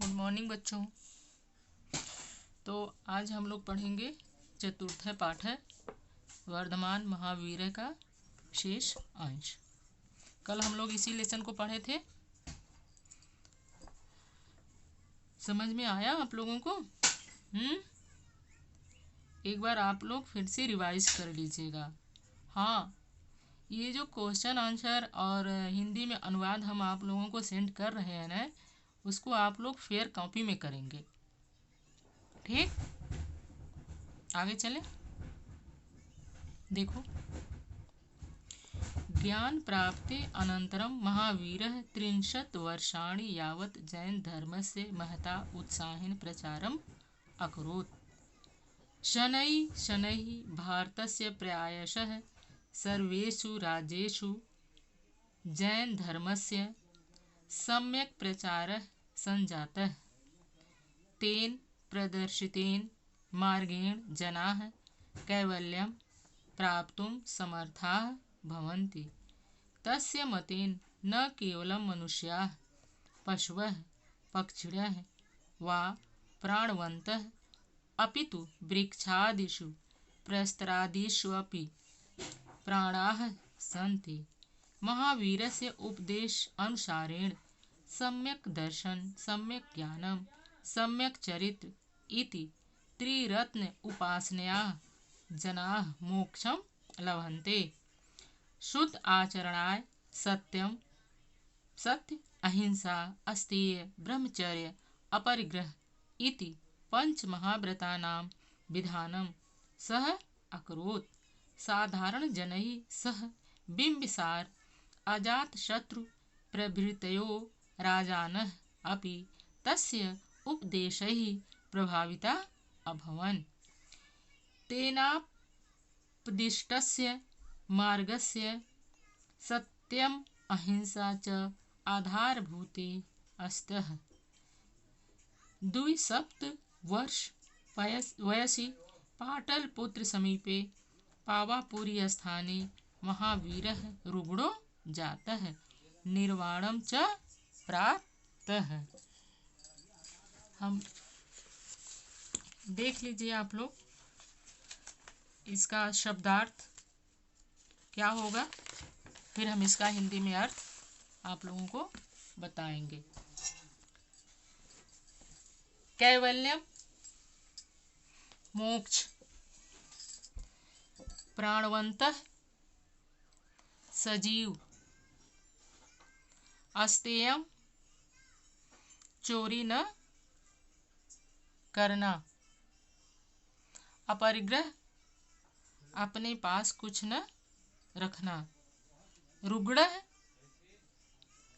Good morning बच्चों। तो आज हम लोग पढ़ेंगे चतुर्थ पाठ है वर्धमान महावीर का शेष अंश। कल हम लोग इसी लेसन को पढ़े थे। समझ में आया आप लोगों को? एक बार आप लोग फिर से रिवाइज कर लीजिएगा। हाँ, ये जो क्वेश्चन आंसर और हिंदी में अनुवाद हम आप लोगों को सेंड कर रहे हैं ना, उसको आप लोग फेयर कॉपी में करेंगे। ठीक, आगे चले। देखो, ज्ञान प्राप्ति अनन्तरं महावीरः 30 वर्षाणि यावत् जैन धर्मस्य महता उत्साहेन प्रचारम् अकरोत्। शनैः शनैः भारतस्य प्रायशः सर्वेषु राज्येषु जैन धर्मस्य सम्यक् प्रचारः सञ्जातः। तेन प्रदर्शितेन मार्गेण जनाः कैवल्यं प्राप्तुं समर्थाः भवन्ति। तस्य मतेन न केवलं मनुष्याः, पशवः, पक्षिणः वा प्राणवन्तः, अपितु वृक्षादिषु प्रस्तरादिष्वपि प्राणाः सन्ति। महावीरस्य उपदेश अनुसारेण सम्यक् दर्शन, सम्यक् ज्ञानं, सम्यक् चरित्र इति त्रिरत्न उपासनया जनाः मोक्षं लभन्ते। शुद्ध आचरणाय सत्यं, सत्य, अहिंसा, अस्तेय, ब्रह्मचर्य, अपरिग्रह इति पंच महाव्रतानां विधानं सः अकरोत्। साधारण जनैः सह बिम्बिसार, अजातशत्रु प्रभृतयो राजानः अपि तस्य उपदेशैः प्रभाविताः अभवन्। तेनापदिष्टस्य मार्गस्य सत्यम् अहिंसा च आधारभूते स्तः। 2 वर्ष वयसि पाटलपुत्र समीपे पावापुरी स्थाने महावीरः रुग्णो जातः, निर्वाणं च प्राप्तः। हम देख लीजिए आप लोग, इसका शब्दार्थ क्या होगा, फिर हम इसका हिंदी में अर्थ आप लोगों को बताएंगे। कैवल्यम मोक्ष, प्राणवंतः सजीव, अस्तेयम चोरी न करना, अपरिग्रह अपने पास कुछ न रखना, रुग्ण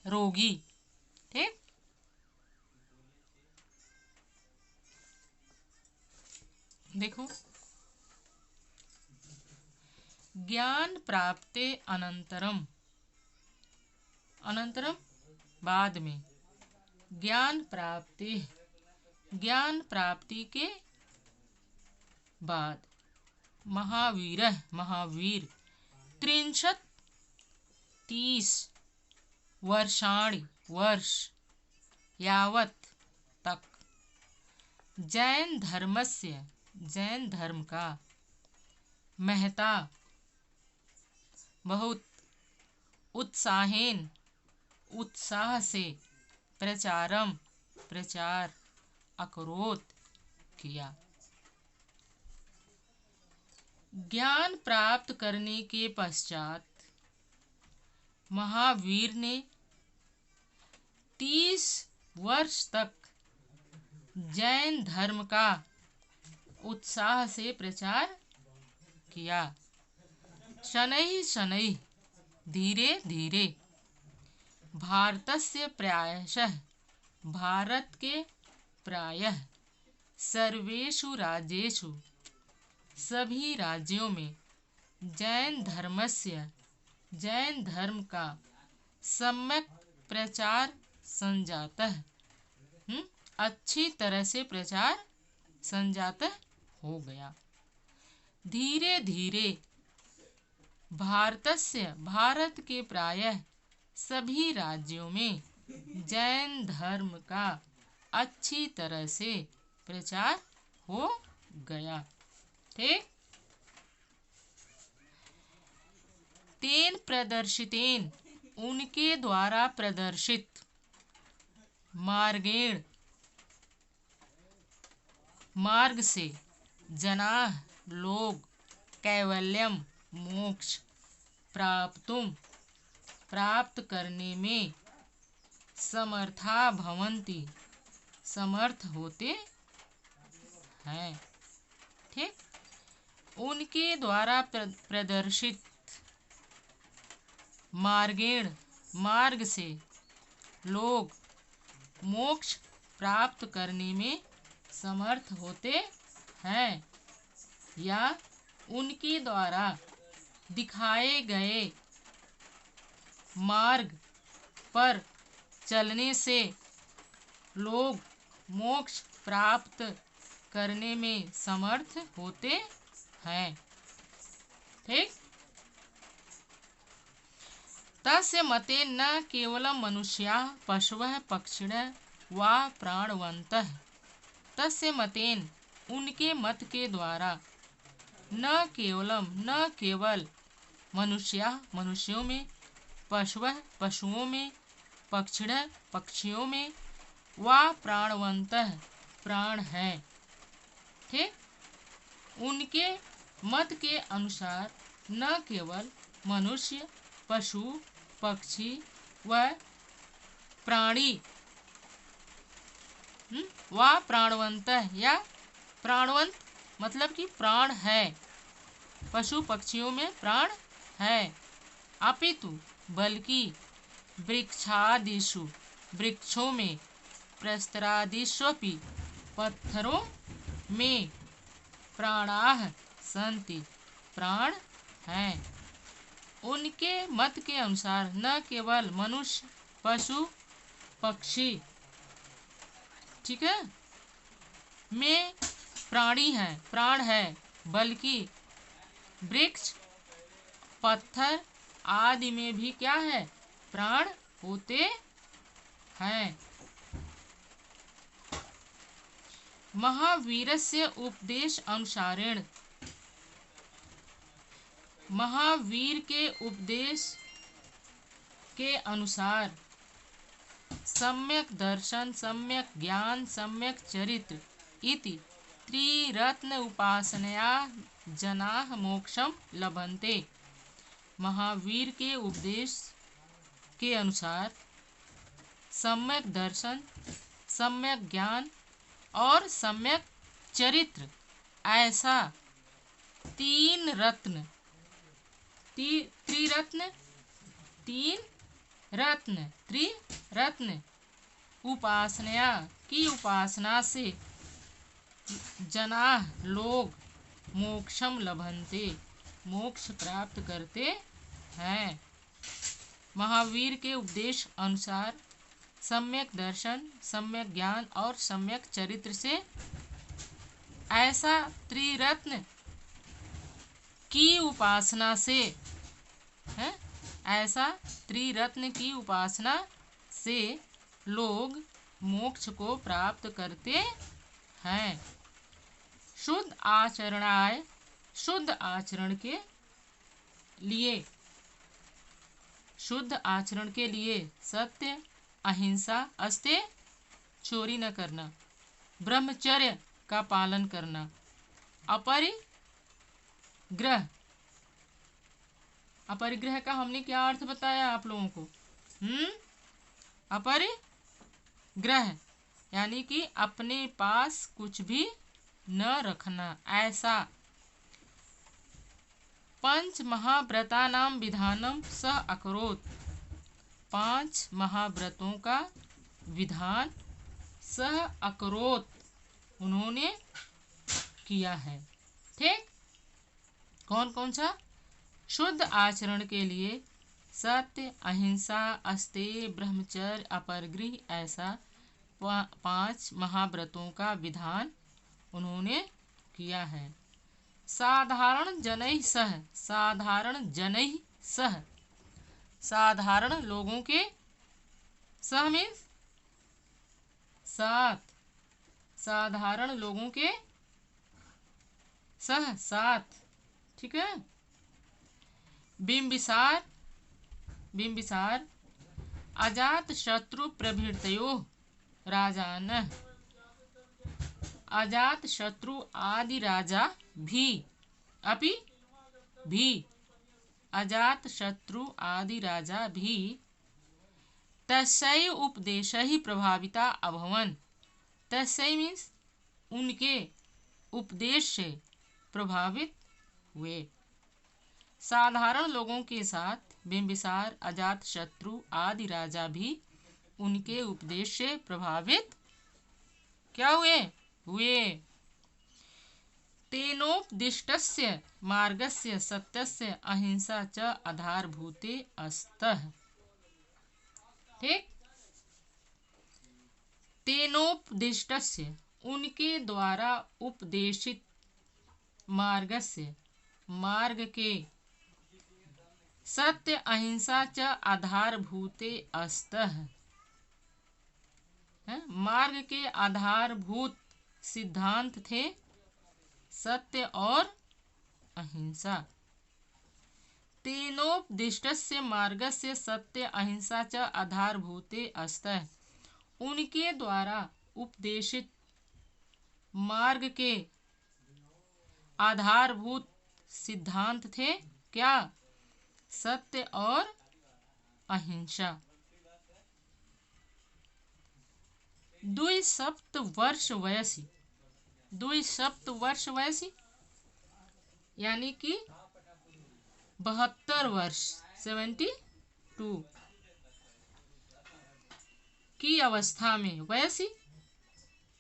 रोगी। ठीक, देखो, ज्ञान प्राप्ते अनंतरम, अनंतरम बाद में, ज्ञान प्राप्ति, ज्ञान प्राप्ति के बाद, महावीरः महावीर 30 वर्षाणि वर्ष यावत् तक जैन धर्मस्य, जैन धर्म का महता बहुत उत्साहेन, उत्साह से प्रचारम प्रचार अकरोत किया। ज्ञान प्राप्त करने के पश्चात महावीर ने 30 वर्ष तक जैन धर्म का उत्साह से प्रचार किया। शनैः शनैः, धीरे धीरे, भारतस्य प्रायशः, भारत के प्रायः, सर्वेषु राज्येषु, सभी राज्यों में, जैन धर्मस्य, जैन धर्म का सम्यक प्रचार संजातः, अच्छी तरह से प्रचार संजातः हो गया। धीरे धीरे भारतस्य, भारत के प्रायः सभी राज्यों में जैन धर्म का अच्छी तरह से प्रचार हो गया। ठीक। तेन प्रदर्शितेन, उनके द्वारा प्रदर्शित, मार्गेण, मार्ग से, जनाः, लोग, कैवल्यम, मोक्ष, प्राप्तुम, प्राप्त करने में, समर्था भवन्ति, समर्थ होते हैं। ठीक। उनके द्वारा प्रदर्शित, मार्गेण, मार्ग से, लोग, मोक्ष प्राप्त करने में समर्थ होते हैं, या उनके द्वारा दिखाए गए मार्ग पर चलने से लोग मोक्ष प्राप्त करने में समर्थ होते हैं। ठीक। तस्य मते न केवलं मनुष्याः पशवः पक्षिणः वा प्राणवन्तः। तस्य मतेन, उनके मत के द्वारा, न केवल मनुष्याः, मनुष्यों में, पशवः, पशुओं में, पक्षिणः, पक्षियों में, वा प्राणवन्तः, प्राण है। ठीक। उनके मत के अनुसार न केवल मनुष्य, पशु, पक्षी व प्राणी, व प्राणवंत, या प्राणवंत मतलब कि प्राण है, पशु पक्षियों में प्राण है, अपितु बल्कि वृक्षादिषु, वृक्षों में, प्रस्तरादिष्वपि, पत्थरों में, प्राणाः सन्ति, प्राण हैं। उनके मत के अनुसार न केवल मनुष्य, पशु, पक्षी, ठीक है, में प्राणी है, प्राण है, बल्कि वृक्ष, पत्थर आदि में भी क्या है, प्राण होते हैं। महावीरस्य उपदेश अनुसारेण, महावीर के उपदेश के अनुसार, सम्यक दर्शन, सम्यक ज्ञान, सम्यक चरित्र इति त्रिरत्न उपासनया जनाः मोक्षम लभन्ते। महावीर के उपदेश के अनुसार सम्यक दर्शन, सम्यक ज्ञान और सम्यक चरित्र, ऐसा तीन रत्न, त्रिरत्न, तीन रत्न, त्रिरत्न उपासना की उपासना से जनाः, लोग, मोक्षम लभन्ते, मोक्ष प्राप्त करते हैं। महावीर के उपदेश अनुसार सम्यक दर्शन, सम्यक ज्ञान और सम्यक चरित्र से ऐसा त्रिरत्न की उपासना से, है, ऐसा त्रिरत्न की उपासना से लोग मोक्ष को प्राप्त करते हैं। शुद्ध आचरणाय, शुद्ध आचरण के लिए, शुद्ध आचरण के लिए सत्य, अहिंसा, अस्ते, चोरी न करना, ब्रह्मचर्य का पालन करना, अपरिग्रह, अपरिग्रह का हमने क्या अर्थ बताया आप लोगों को, अपरिग्रह यानी कि अपने पास कुछ भी न रखना, ऐसा। पंच महाव्रतानां विधानम सह अकरोत्, 5 महाव्रतों का विधान सह अकरोत्, उन्होंने किया है। ठीक। कौन कौन सा? शुद्ध आचरण के लिए सत्य, अहिंसा, अस्तेय, ब्रह्मचर्य, अपरिग्रह, ऐसा 5 महाव्रतों का विधान उन्होंने किया है। साधारण जनैः सह, साधारण जनैः सह, साधारण लोगों के, सह मीन्स साथ, साधारण लोगों के साथ। ठीक है। बिंबिसार, बिंबिसार अजात शत्रु प्रभृतयोः राजानः, अजात शत्रु आदि राजा भी, अपि भी, अजात शत्रु आदि राजा भी तस्यै उपदेशैः प्रभाविता अभवन्। तस्यै मीन्स उनके उपदेश से प्रभावित हुए। साधारण लोगों के साथ बिंबिसार, अजात शत्रु आदि राजा भी उनके उपदेश से प्रभावित क्या हुए। तेनोपदिष्टस्य मार्गस्य सत्यस्य अहिंसा च आधारभूते अस्तः। ठीक। तेनोपदिष्टस्य उनके द्वारा उपदेशित, मार्गस्य मार्ग के, सत्य अहिंसा च आधारभूते अस्तः मार्ग के आधारभूत सिद्धांत थे सत्य और अहिंसा। तेनोपदिष्टस्य मार्गस्य सत्य अहिंसा च आधारभूते अस्तः उनके द्वारा उपदेशित मार्ग के आधारभूत सिद्धांत थे क्या, सत्य और अहिंसा। द्विसप्तवर्ष वयसी, द्विसप्तवर्ष वयसी यानी कि 72 वर्ष 72 की अवस्था में, वयसी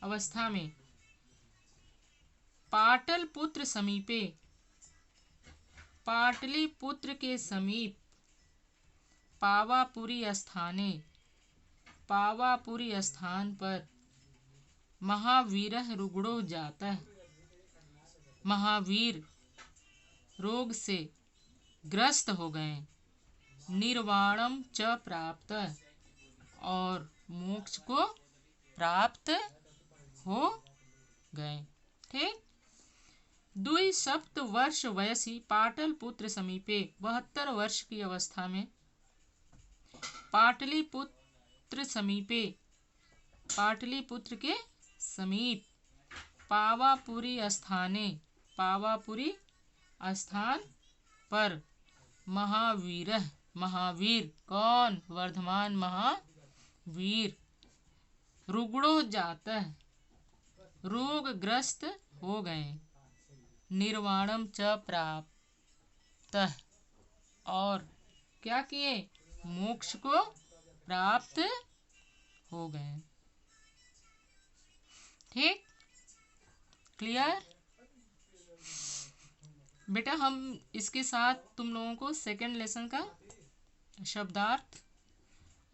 अवस्था में पाटलिपुत्र समीपे, पाटलिपुत्र के समीप पावापुरी स्थाने, पावापुरी स्थान पर महावीरः रुग्णो जातः, महावीर रोग से ग्रस्त हो गए। निर्वाणम च प्राप्त और मोक्ष को प्राप्त हो गए। ठीक। द्विसप्तवर्ष वयसी पाटलिपुत्र समीपे 72 वर्ष की अवस्था में पाटलिपुत्र समीपे, पाटलिपुत्र के समीप पावापुरी स्थाने, पावापुरी स्थान पर महावीर, महावीर कौन, वर्धमान महावीर रुग्णो जातः रोगग्रस्त हो गए। निर्वाणम च प्राप्त और क्या किए, मोक्ष को प्राप्त हो गए। ठीक। क्लियर बेटा। हम इसके साथ तुम लोगों को सेकंड लेसन का शब्दार्थ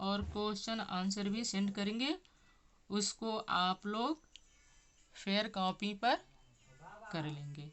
और क्वेश्चन आंसर भी सेंड करेंगे, उसको आप लोग फेयर कॉपी पर कर लेंगे।